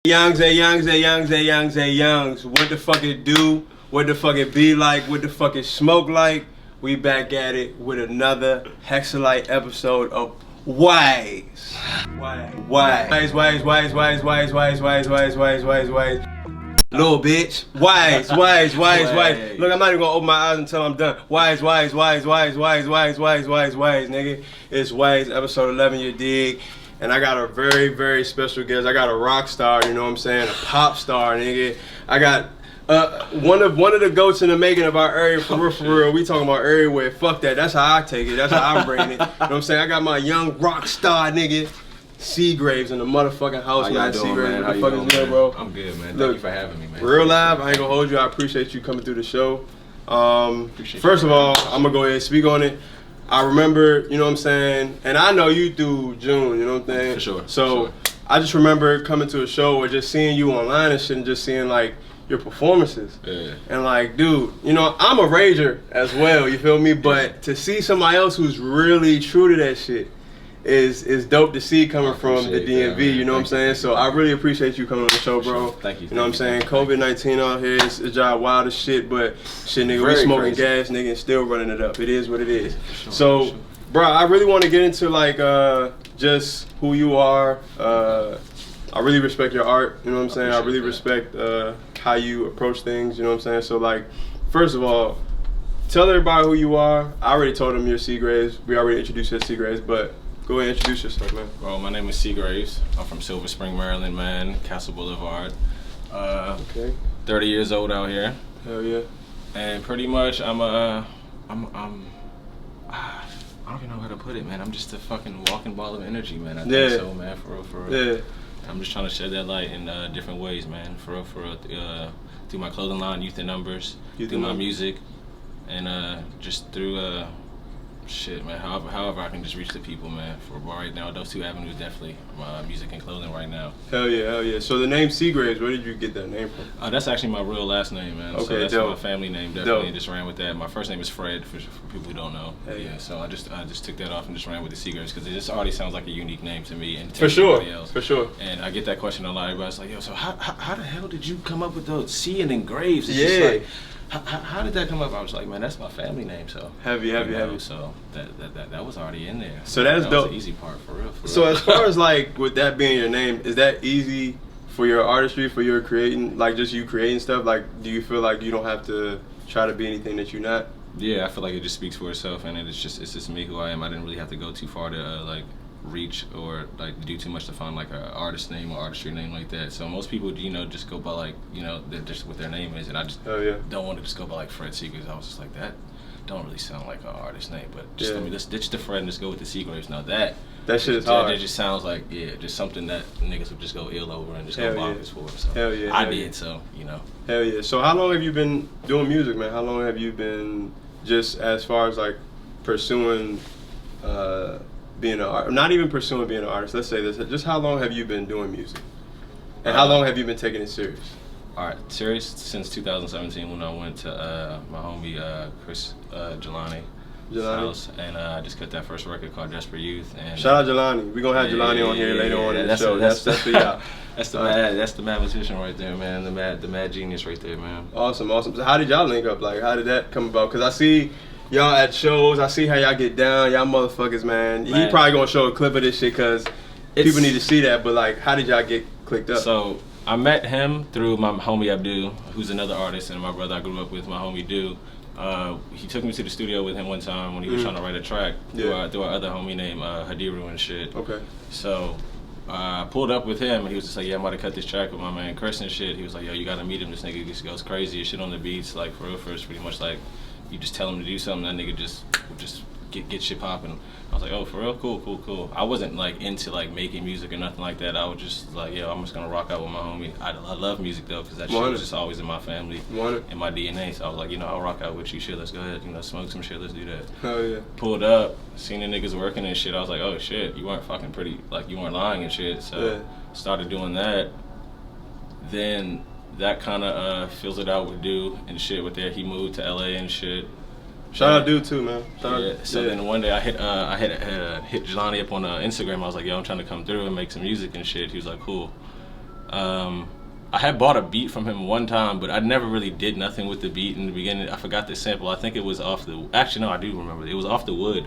Youngs. What the fuck it do? What the fuck it be like? What the fuck it smoke like? We back at it with another Hexalite episode of Weez. Little bitch. Weez. Look, I'm not even gonna open my eyes until I'm done. Weez, nigga. It's Weez, episode 11, you dig? And I got a very, very special guest. I got a rock star, you know what I'm saying? A pop star, nigga. I got one of the goats in the making of our area, for real. We talking about everywhere. Fuck that. That's how I take it. That's how I'm bringing it. You know what I'm saying? I got my young rock star, nigga, Seagraves in the motherfucking house, man. Seagraves, what the fuck is good, bro? I'm good, man. Look, thank you for having me, man. Real live, I ain't gonna hold you. I appreciate you coming through the show. First of all, I'm gonna go ahead and speak on it. I remember, you know what I'm saying, and I know you through June, you know what I'm saying? For sure. So, I just remember coming to a show or just seeing you online and shit and just seeing, like, your performances. Yeah. And, like, dude, you know, I'm a rager as well, you feel me? But to see somebody else who's really true to that shit is dope to see coming from the DMV, you know what I'm saying? So I really appreciate you coming on the show, bro. Thank you. You know what I'm saying? COVID-19 out here, it's job wild as shit, but shit, nigga, we smoking gas, nigga, and still running it up. It is what it is. So, bro, I really want to get into, like, just who you are. I really respect your art, you know what I'm saying? I really respect how you approach things, you know what I'm saying? So, like, first of all, tell everybody who you are. I already told them you're Seagraves. We already introduced you as Seagraves, but go ahead and introduce yourself, man. Well, my name is Seagraves. I'm from Silver Spring, Maryland, man. Castle Boulevard. Okay. 30 years old out here. Hell yeah. And pretty much, I don't even know how to put it, man. I'm just a fucking walking ball of energy, man. I think so, man. For real. Yeah. I'm just trying to shed that light in different ways, man. For real. Through my clothing line, Youth in Numbers, through my music, and just through shit, man. However I can just reach the people, man. For right now, those two avenues definitely music and clothing right now. Hell yeah. So the name Seagraves, where did you get that name from? That's actually my real last name, man. Okay, so that's dope. my family name, definitely. Just ran with that. My first name is Fred, for people who don't know. Hell yeah. So I just took that off and just ran with the Seagraves because it just already sounds like a unique name to me and to For sure. everybody else. For sure. And I get that question a lot. Everybody's like, yo, so how the hell did you come up with those C and then Graves? It's just like, how did that come up? I was like, man, that's my family name, so heavy. So that was already in there. So that's that dope. Was the easy part, for real. So as far as like with that being your name, is that easy for your artistry, for your creating, like just you creating stuff? Like, do you feel like you don't have to try to be anything that you're not? Yeah, I feel like it just speaks for itself, and it's just me who I am. I didn't really have to go too far to like reach or like do too much to find like an artist name or artistry name like that. So most people, you know, just go by like, you know, just what their name is, and I just don't want to just go by like Fred Seagraves. I was just like, that don't really sound like an artist name, but just let me just ditch the Fred and just go with the Seagraves. Now that shit is hard. That just sounds like just something that niggas would just go ill over and just go bonkers for. So I did, so you know. Hell yeah. So how long have you been doing music, man? How long have you been just as far as like pursuing being an artist, not even pursuing being an artist, let's say this, just how long have you been doing music? And how long have you been taking it serious? Alright, serious since 2017 when I went to my homie Chris Jelani house, and I just cut that first record called Desperate Youth. And shout out Jelani. We're gonna have Jelani on here later on in the show. That's for y'all. That's the mathematician right there, man. The mad genius right there, man. Awesome. So how did y'all link up? Like, how did that come about? Because I see y'all at shows. I see how y'all get down. Y'all motherfuckers, man. He probably gonna show a clip of this shit because people need to see that. But like, how did y'all get clicked up? So I met him through my homie Abdul, who's another artist, and my brother I grew up with, my homie Du. He took me to the studio with him one time when he was trying to write a track through our other homie named Hadiru and shit. Okay. So I pulled up with him and he was just like, yeah, I'm about to cut this track with my man Chris and shit. He was like, yo, you gotta meet him. This nigga just goes crazy as shit on the beats. Like for real, it's pretty much like you just tell him to do something, that nigga just get shit popping. I was like, oh, for real? Cool. I wasn't like into like making music or nothing like that. I was just like, yo, I'm just gonna rock out with my homie. I love music though, because that shit was just always in my family, in my DNA. So I was like, you know, I'll rock out with you. Shit, let's go ahead, you know, smoke some shit, let's do that. Hell yeah. Pulled up, seen the niggas working and shit. I was like, oh shit, you weren't fucking pretty, like you weren't lying and shit. So started doing that. Then that kind of fizzled out with Du and shit. With that, he moved to LA and shit. Shout out Du too, man. Then one day I hit Jelani up on Instagram. I was like, yo, I'm trying to come through and make some music and shit. He was like, cool. I had bought a beat from him one time, but I never really did nothing with the beat in the beginning. I forgot the sample. I think it was off the. Actually, no, I do remember. It was off the Wood.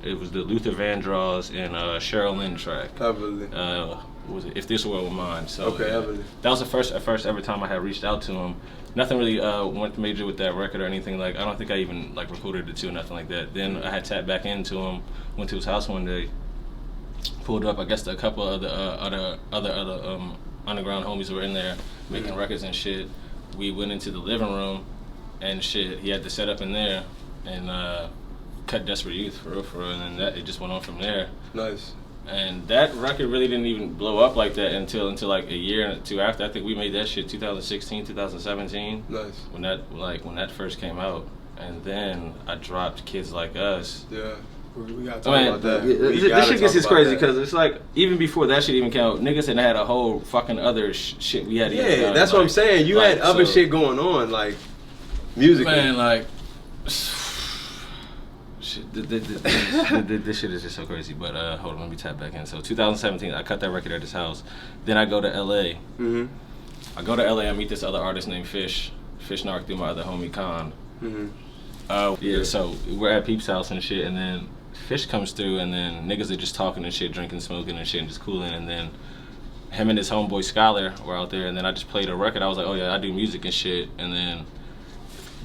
It was the Luther Vandross and Cheryl Lynn track. Heavily. What was it? If This World Were Mine. So okay, heavily. That was the first ever time I had reached out to him. Nothing really went major with that record or anything. Like I don't think I even like recorded it to or nothing like that. Then I had tapped back into him. Went to his house one day. Pulled up. I guess a couple of the other underground homies were in there making records and shit. We went into the living room and shit. He had the setup in there and cut Desperate Youth for real, and then it just went on from there. Nice. And that record really didn't even blow up like that until like a year or two after. I think we made that shit 2016, 2017. Nice. When that first came out, and then I dropped Kids Like Us. Yeah. We gotta talk about that. This shit gets crazy because it's like even before that shit even came out, niggas had a whole fucking other shit we had. Yeah, that's what I'm saying. You had other shit going on, like music. Man, like shit, this shit is just so crazy. But hold on, let me tap back in. So 2017, I cut that record at his house. Then I go to LA. Mm-hmm. I go to LA. I meet this other artist named Fish Narc through my other homie Con. Mm-hmm. Yeah, so we're at Peep's house and shit, and then Fish comes through, and then niggas are just talking and shit, drinking, smoking and shit, and just cooling. And then him and his homeboy Scholar were out there, and then I just played a record. I was like, oh yeah, I do music and shit. And then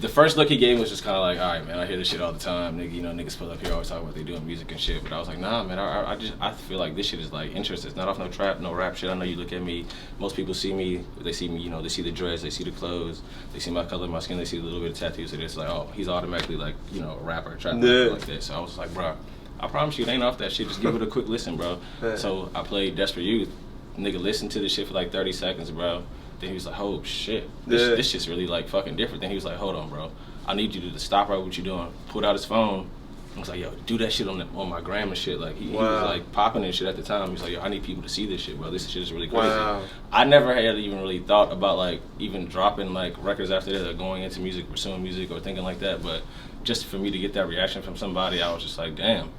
the first look he gave was just kind of like, all right, man, I hear this shit all the time. Nigga, you know, niggas pull up here always talk about they doing music and shit. But I was like, nah, man, I feel like this shit is like interesting. It's not off no trap, no rap shit. I know you look at me. Most people see me, you know, they see the dreads, they see the clothes, they see my color, my skin, they see a little bit of tattoos. So it's like, oh, he's automatically like, you know, a rapper, a trapper, like that. So I was like, bro, I promise you, it ain't off that shit. Just give it a quick listen, bro. Yeah. So I played Desperate Youth. Nigga listened to this shit for like 30 seconds, bro. Then he was like, oh shit, this shit's really like fucking different. Then he was like, hold on, bro. I need you to stop right what you're doing. Pulled out his phone. I was like, yo, do that shit on my gram and shit. Like he was like popping and shit at the time. He was like, yo, I need people to see this shit, bro. This shit is really crazy. Wow. I never had even really thought about like even dropping like records after that or going into music, pursuing music or thinking like that. But just for me to get that reaction from somebody, I was just like, damn,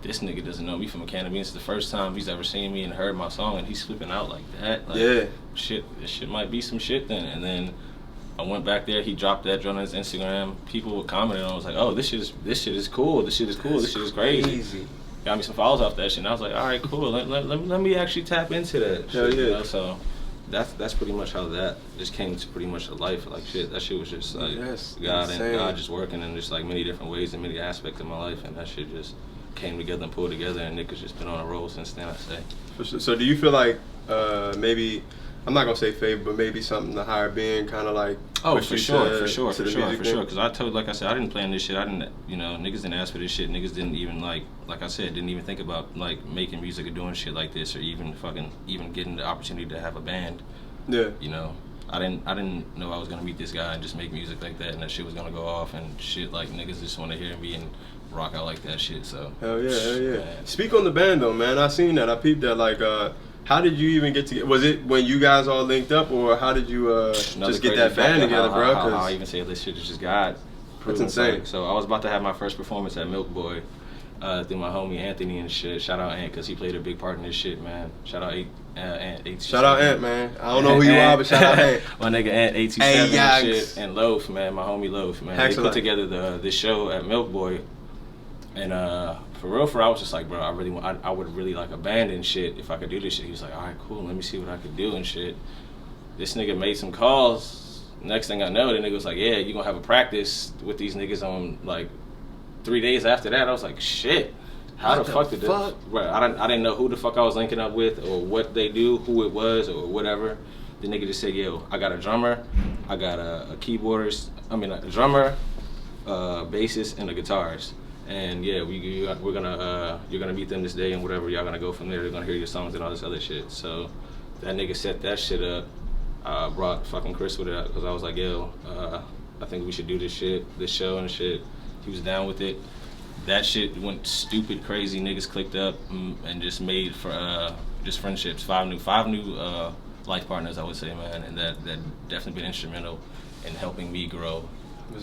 this nigga doesn't know me from a can of beans. It's the first time he's ever seen me and heard my song, and he's flipping out like that. Like, shit, this shit might be some shit then. And then I went back there. He dropped that on his Instagram. People were commenting. I was like, "Oh, this shit is cool. This shit is cool. This shit is crazy." Got me some followers off that shit. And I was like, "All right, cool. Let me actually tap into that." Hell shit, yeah. You know? So that's pretty much how that just came to pretty much a life. Like shit, that shit was just like God just working in just like many different ways and many aspects of my life, and that shit just came together and pulled together, and niggas just been on a roll since then. I say. For sure. So do you feel like maybe? I'm not gonna say favor, but maybe something the higher being kind of like. Oh, for sure. Because like I said, I didn't plan this shit. I didn't, you know, niggas didn't ask for this shit. Niggas didn't even like I said, didn't even think about like making music or doing shit like this, or even getting the opportunity to have a band. Yeah. You know, I didn't know I was gonna meet this guy and just make music like that, and that shit was gonna go off and shit. Like niggas just want to hear me and rock out like that shit. So. Hell yeah. Man. Speak on the band though, man. I seen that. I peeped that. Like. How did you even get to? Was it when you guys all linked up, or how did you just get that band together, bro? How I even say this shit is just God. That's insane. Like, so I was about to have my first performance at Milk Boy through my homie Anthony and shit. Shout out Ant, because he played a big part in this shit, man. Shout out Ant. Shout out Ant, man. I don't know who you are, but shout out Ant. My nigga Ant 827 and shit, and Loaf, man. My homie Loaf, man. Hexalite. They put together this show at Milk Boy, and for real, I was just like, bro, I would really like a band and shit if I could do this shit. He was like, all right, cool, let me see what I could do and shit. This nigga made some calls. Next thing I know, the nigga was like, yeah, you gonna have a practice with these niggas on like 3 days after that. I was like, shit, how the fuck did this? Bro, I didn't know who the fuck I was linking up with or what they do, who it was or whatever. The nigga just said, yo, I got a drummer, I got a drummer, bassist, and a guitarist. And yeah, you're gonna meet them this day and whatever. Y'all gonna go from there. They're gonna hear your songs and all this other shit. So that nigga set that shit up. Brought fucking Chris with it because I was like, yo, I think we should do this show and shit. He was down with it. That shit went stupid crazy. Niggas clicked up and just made for just friendships. Five new life partners, I would say, man. And that definitely been instrumental in helping me grow.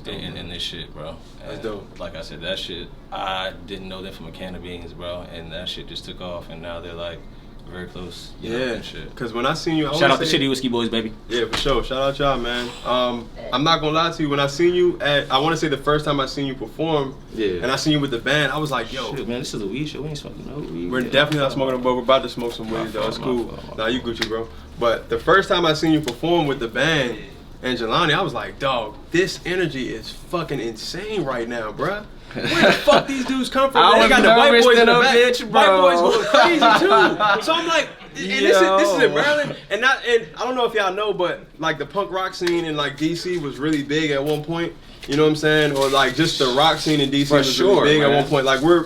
Dope, in this shit, bro. That's dope. Like I said, that shit, I didn't know them from a can of beans, bro. And that shit just took off. And now they're like very close. Yeah, because when I seen you, shout out to Shitty Whiskey Boys, baby. Yeah, for sure. Shout out y'all, man. I'm not gonna lie to you. When I seen you at, I want to say the first time I seen you perform, and I seen you with the band, I was like, yo, shit, man, this is a weed show. We ain't smoking no weed. We're definitely not smoking, but we're about to smoke some weed, though. It's cool. Nah, you Gucci, bro. But the first time I seen you perform with the band and Jelani, I was like, dog, this energy is fucking insane right now, bruh. Where the fuck these dudes come from? They got the white boys in the back. Bitch, white boys going crazy too. So I'm like, and this is in Maryland, and I don't know if y'all know, but like the punk rock scene in like DC was really big at one point. You know what I'm saying? Or like just the rock scene in DC was really big at one point. Like we're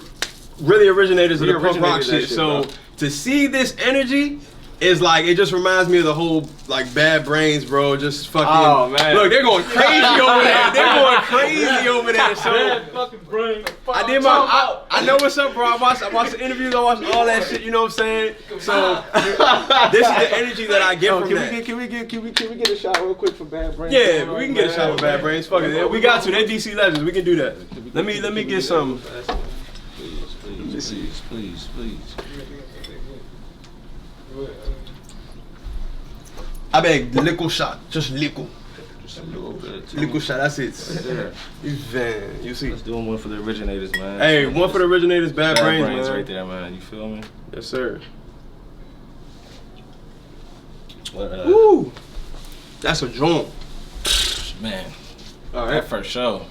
really originators of the punk rock shit. So to see this energy is like, it just reminds me of the whole like Bad Brains, bro. Just fucking. Oh man. Look, they're going crazy over there. They're going crazy over there. So Bad fucking brain. I did my. I know what's up, bro. I watched the interviews. I watched all that shit. You know what I'm saying? So this is the energy that I get from that. Can we get a shot real quick for Bad Brains? Yeah, we can get a shot with Bad Brains. Fuck it. We got to. They're DC legends. We can do that. Let me get some. Please. I beg, liquor shot, just liquor. Just a little bit. Liquor shot, that's it. You see. Let's do one for the originators, man. Hey, one for the originators, Bad Brains, man. Right there, man. You feel me? Yes, sir. Woo! That's a joint. Man. All right. That first show.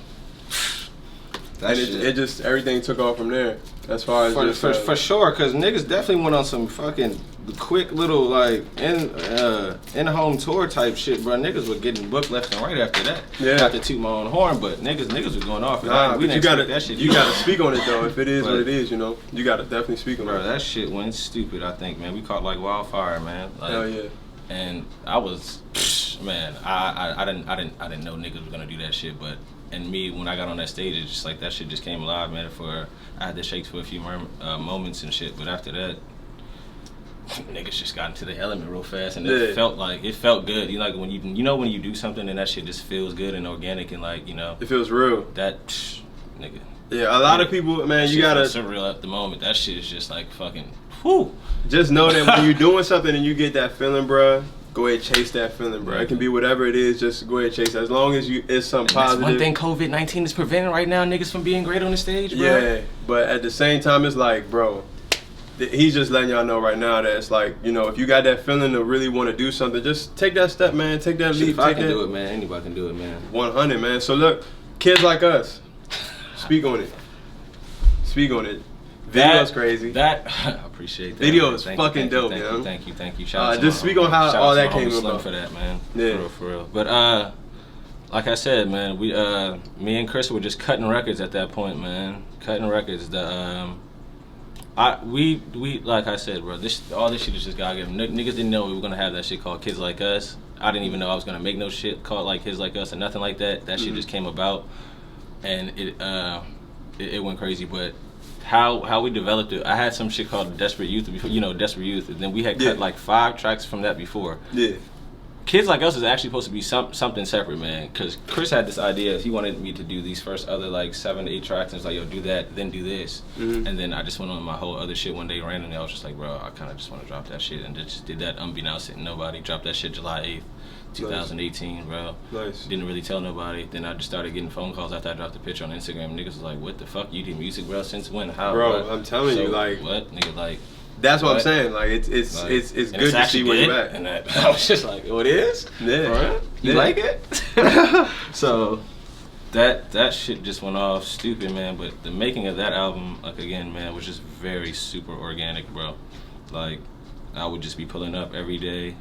And it just, everything took off from there. As far as for sure, cause niggas definitely went on some fucking quick little like in home tour type shit, bro. Niggas were getting booked left and right after that. Yeah. Not to toot my own horn, but niggas were going off. Nah, we but you gotta that shit. You gotta speak on it though. If it is what it is, you know, you gotta definitely speak on it. Bro, that shit went stupid. I think, man, we caught like wildfire, man. Like, hell yeah. And I was, man, I didn't know niggas were gonna do that shit, but. And me, when I got on that stage, it's just like that shit just came alive, man. I had to shake for a few moments and shit, but after that, niggas just got into the element real fast, and it felt good. You know, like when you do something and that shit just feels good and organic and like, you know, it feels real. That nigga. Yeah, a lot of people, man, you gotta surreal at the moment. That shit is just like fucking. Whew. Just know that when you're doing something and you get that feeling, bruh. Go ahead, chase that feeling, bro. It can be whatever it is. Just go ahead, chase it. As long as it's something positive. That's one thing COVID-19 is preventing right now, niggas from being great on the stage, bro. Yeah, but at the same time, it's like, bro, he's just letting y'all know right now that it's like, you know, if you got that feeling to really want to do something, just take that step, man. Take that leap. If I can do it, man. Anybody can do it, man. 100, man. So look, kids like us, speak on it. Speak on it. Video's crazy. I appreciate that. Video's fucking dope, man. Thank you. Shout out to just speak on how all that came about. For that, man. Yeah. For real. But like I said, man, me and Chris were just cutting records at that point, man. Cutting records. We like I said, bro. All this shit is just God given. Niggas didn't know we were gonna have that shit called Kids Like Us. I didn't even know I was gonna make no shit called like Kids Like Us or nothing like that. That shit just came about, and it went crazy, but. How we developed it, I had some shit called Desperate Youth before, you know, Desperate Youth, and then we had cut like 5 tracks from that before. Yeah. Kids Like Us is actually supposed to be something separate, man, because Chris had this idea, he wanted me to do these first other like 7 to 8 tracks, and it's like, yo, do that, then do this. And then I just went on my whole other shit one day randomly. I was just like, bro, I kind of just want to drop that shit, and just did that unbeknownst to nobody. Dropped that shit July 8th. 2018, bro. Nice. Didn't really tell nobody. Then I just started getting phone calls after I dropped the picture on Instagram. Niggas was like, "What the fuck? You do music, bro? Since when? How?" Bro, what? I'm telling you, like, what, nigga, like. That's what I'm saying. Like, it's good to see where you're at. And I was just like, "Oh, it is? Yeah. Right? You like it?" So that shit just went off stupid, man. But the making of that album, like again, man, was just very super organic, bro. Like, I would just be pulling up every day.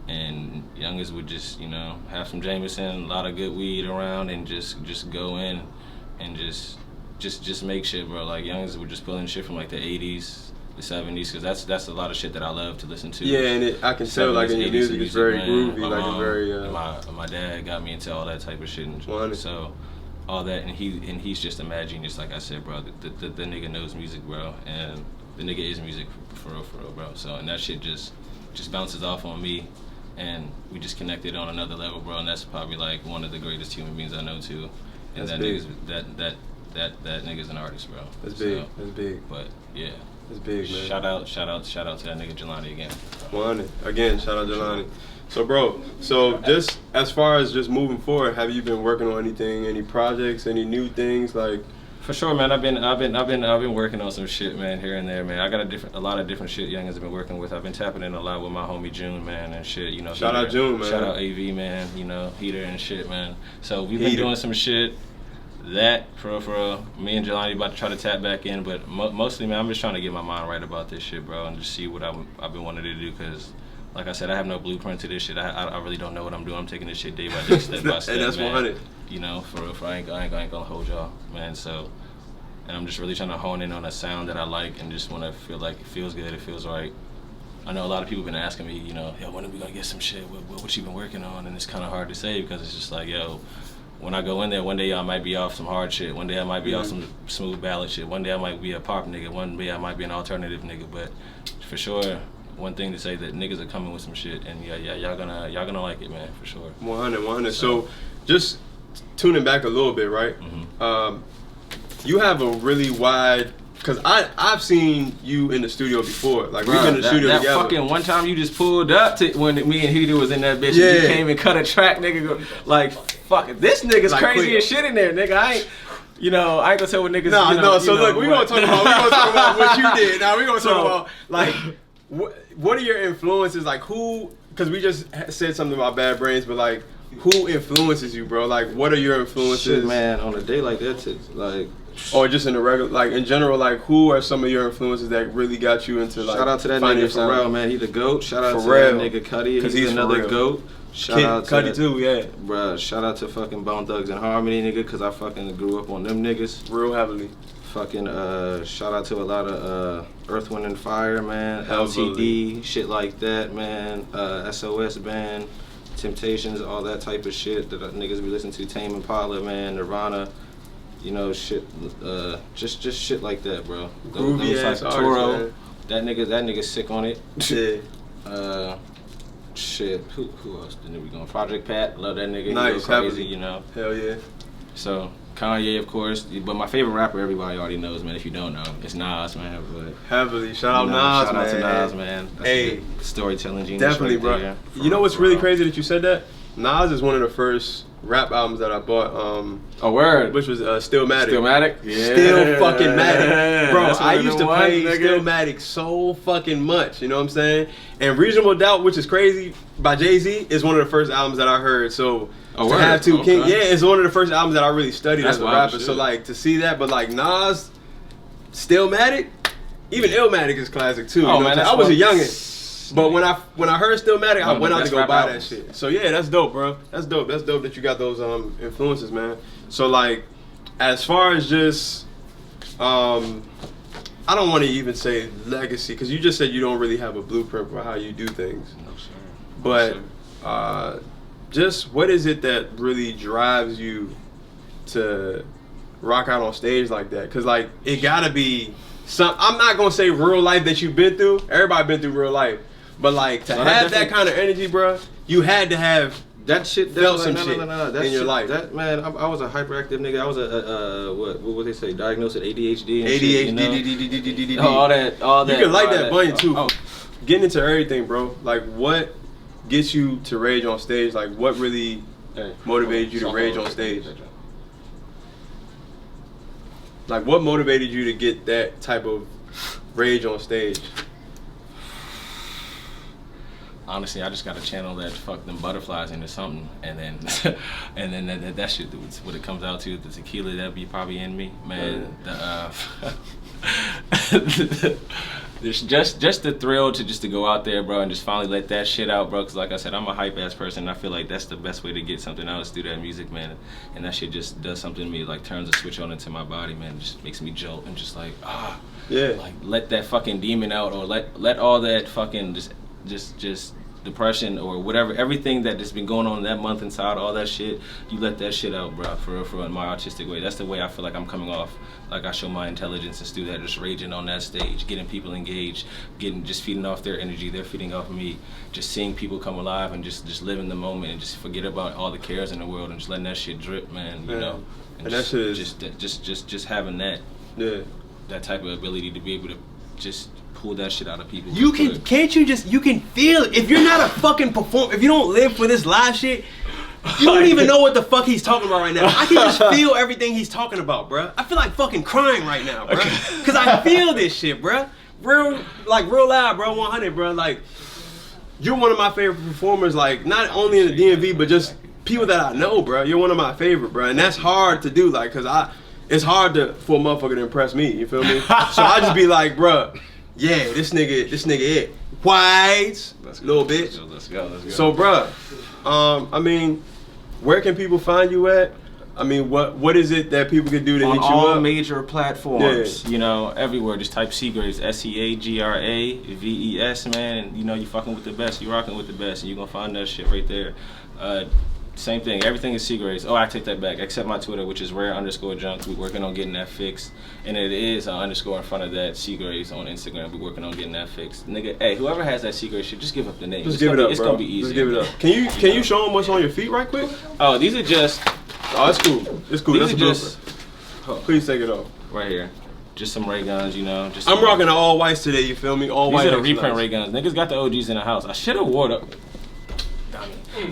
And youngers would just, you know, have some Jameson, a lot of good weed around, and just go in and just make shit, bro. Like youngers would just pull in shit from like the 80s, the 70s, because that's a lot of shit that I love to listen to. Yeah, and I can tell like in your music it's very groovy, like it's very. My dad got me into all that type of shit, and so all that, and he's just a mad genius, like I said, bro. The nigga knows music, bro, and the nigga is music for real, bro. So and that shit just bounces off on me. And we just connected on another level, bro. And that's probably like one of the greatest human beings I know too. And that nigga's an artist, bro. That's big. That's big. But yeah, It's big, man. Shout out to that nigga Jelani again. 100. Again, shout out Jelani. So, bro, just as far as just moving forward, have you been working on anything, any projects, any new things like? For sure, man. I've been working on some shit, man, here and there, man. I got a lot of different shit youngins have been working with. I've been tapping in a lot with my homie June, man, and shit. You know, shout out June, man. Shout out AV, man. You know, Heater and shit, man. So we've been doing some shit. That for real, me and Jelani about to try to tap back in, but mostly, man, I'm just trying to get my mind right about this shit, bro, and just see what I've been wanting to do, because, like I said, I have no blueprint to this shit. I really don't know what I'm doing. I'm taking this shit day by day, step by step, and that's man. 100. You know, for real, I ain't gonna hold y'all, man. So, and I'm just really trying to hone in on a sound that I like and just want to feel like it feels good, it feels right. I know a lot of people been asking me, you know, yo, when are we gonna get some shit? What you been working on? And it's kind of hard to say, because it's just like, yo, when I go in there, one day I might be off some hard shit. One day I might be off some smooth ballad shit. One day I might be a pop nigga. One day I might be an alternative nigga. But for sure, one thing to say that niggas are coming with some shit, and yeah, y'all gonna like it, man, for sure. 100. So just tuning back a little bit, right? You have a really wide. Cause I've seen you in the studio before, like we've been in the studio that together. Fucking one time you just pulled up to when me and Heater was in that bitch. Yeah. And you came and cut a track, nigga. Like fuck, this nigga's like, crazy as shit in there, nigga. I ain't gonna tell what niggas. No. So look, we gonna talk about what you did. Now we gonna talk about like what are your influences? Like who? Cause we just said something about Bad Brains, but like who influences you, bro? Like what are your influences? Shit, man, on a day like that, like. Or just in the regular, like in general, like who are some of your influences that really got you into like? Shout out to that nigga Pharrell, man. He the GOAT. Shout out to Pharrell. that nigga Cuddy. He's another GOAT. Shout out to Cuddy too, yeah. Bruh, shout out to fucking Bone Thugs and Harmony, nigga, cause I fucking grew up on them niggas. Real heavily. Fucking shout out to a lot of Earth, Wind and Fire, man. Heavily. LTD, shit like that, man. SOS Band, Temptations, all that type of shit that niggas be listening to. Tame Impala, man. Nirvana. You know, shit, just shit like that, bro. Groovy ass artist, Toro, that nigga sick on it. Yeah. Shit, who else? Then we going Project Pat, love that nigga. Nice, crazy, heavily. You know. Hell yeah. So Kanye, of course, but my favorite rapper, everybody already knows, man. If you don't know, it's Nas, man. But heavily, shout out Nas, shout man. Out to Nas, man. That's hey, storytelling genius. Definitely, right bro. there. You know what's really crazy that you said that? Nas is one of the first rap albums that I bought. A word. Which was Stillmatic. Stillmatic? Yeah. Still fucking Matic. Bro, I used to play nigga. Stillmatic so fucking much, you know what I'm saying? And Reasonable Doubt, which is crazy, by Jay-Z, is one of the first albums that I heard. So to have two King, yeah, it's one of the first albums that I really studied as a rapper. Shit. So like to see that, but like Nas, Stillmatic, even Illmatic is classic too. Oh, you know man, I was a youngin'. But when I heard Stillmatic, I went out to go buy that shit. So yeah, that's dope, bro. That's dope. That's dope that you got those influences, man. So like, as far as just, I don't want to even say legacy, because you just said you don't really have a blueprint for how you do things. No, sir. But just what is it that really drives you to rock out on stage like that? Because like it gotta be some. I'm not gonna say real life that you've been through. Everybody been through real life. But like to have that kind of energy, bro, you had to have that shit. Felt some shit in your life. That man, I was a hyperactive nigga. I was a what would they say? Diagnosed with ADHD. And ADHD, shit, all that. You can like that bunny too. Oh. Getting into everything, bro. Like what gets you to rage on stage? Like what really motivated you to rage on stage? Like what motivated you to get that type of rage on stage? Honestly, I just gotta channel that fuck them butterflies into something, and then that shit, what it comes out to, the tequila that be probably in me, man. Just the thrill to go out there, bro, and just finally let that shit out, bro. Cause like I said, I'm a hype ass person. And I feel like that's the best way to get something out is through that music, man. And that shit just does something to me, like turns a switch on into my body, man. It just makes me jolt and just like yeah, like let that fucking demon out, or let all that fucking just depression or whatever, everything that has been going on that month inside, all that shit, you let that shit out, bro, for real, in my artistic way. That's the way I feel like I'm coming off, like I show my intelligence and through that, just raging on that stage, getting people engaged, just feeding off their energy, they're feeding off me, just seeing people come alive and just live in the moment and just forget about all the cares in the world and just letting that shit drip, man, you know, and that shit is just having that, yeah, that type of ability to be able to just pull that shit out of people. You can, can't you just, you can feel it. If you're not a fucking performer, if you don't live for this live shit, you don't even know what the fuck he's talking about right now. I can just feel everything he's talking about, bruh. I feel like fucking crying right now, bruh. Cause I feel this shit, bruh. Real loud, bro, 100, bro. Like, you're one of my favorite performers, like, not only in the DMV, but just people that I know, bro. You're one of my favorite, bro. And that's hard to do, like, cause it's hard for a motherfucker to impress me, you feel me? So I just be like, bro, yeah, this nigga it. White, little bitch. Let's go. So, bro, I mean, where can people find you at? I mean, what is it that people can do to hit you up? On all major platforms. You know, everywhere. Just type Seagraves, Seagraves, man. And you know, you fucking with the best. You rocking with the best, and you gonna find that shit right there. Same thing. Everything is Seagraves. Oh, I take that back. Except my Twitter, which is rare_junk. We're working on getting that fixed, and it is an underscore in front of that. Seagraves on Instagram. We're working on getting that fixed. Nigga, hey, whoever has that Seagraves shit, just give up the name. Just give it up, It's bro. gonna be easy. Just give it up. Can you show them what's on your feet right quick? Oh, these are just. Oh, it's cool. It's cool. These That's are a just. Please take it off. Right here. Just some ray guns, you know. Just I'm rocking the all whites today. You feel me? All white. These are the reprint ray guns. Niggas got the OGs in the house. I should have wore them.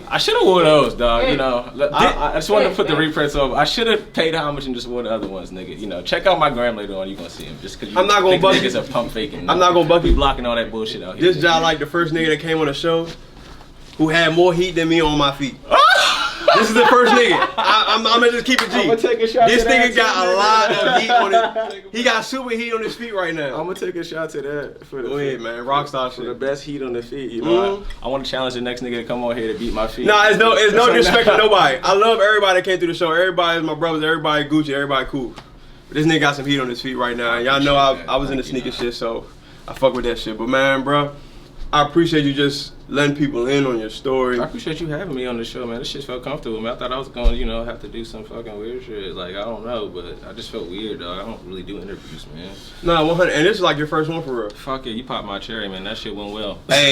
I should have wore those, dog. You know, I just wanted to put the reprints over. I should have paid how much and just wore the other ones, nigga. You know, check out my gram later on. You gonna see them. Just cause you I'm not gonna think buck niggas you. are pump faking. I'm not gonna buck be you. blocking all that bullshit out here. This guy like the first nigga that came on the show who had more heat than me on my feet. This is the first nigga. I'm gonna just keep it G. I'm gonna take a shot This to that nigga got too, a lot of heat on it. He got super heat on his feet right now. I'm gonna take a shot to that for the Go ahead, man. Rockstar for the shit. best heat on the feet. You know, I want to challenge the next nigga to come on here to beat my feet. Nah, it's no disrespect to nobody. I love everybody that came through the show. Everybody is my brothers. Everybody Gucci. Everybody cool. But this nigga got some heat on his feet right now. And y'all know I was in the sneaker shit, so I fuck with that shit. But man, bro, I appreciate you just letting people in on your story. I appreciate you having me on the show, man. This shit felt comfortable, man. I thought I was gonna, you know, have to do some fucking weird shit. Like, I don't know, but I just felt weird, dog. I don't really do interviews, man. Nah, 100. And this is like your first one for real. Fuck it, you popped my cherry, man. That shit went well. Hey,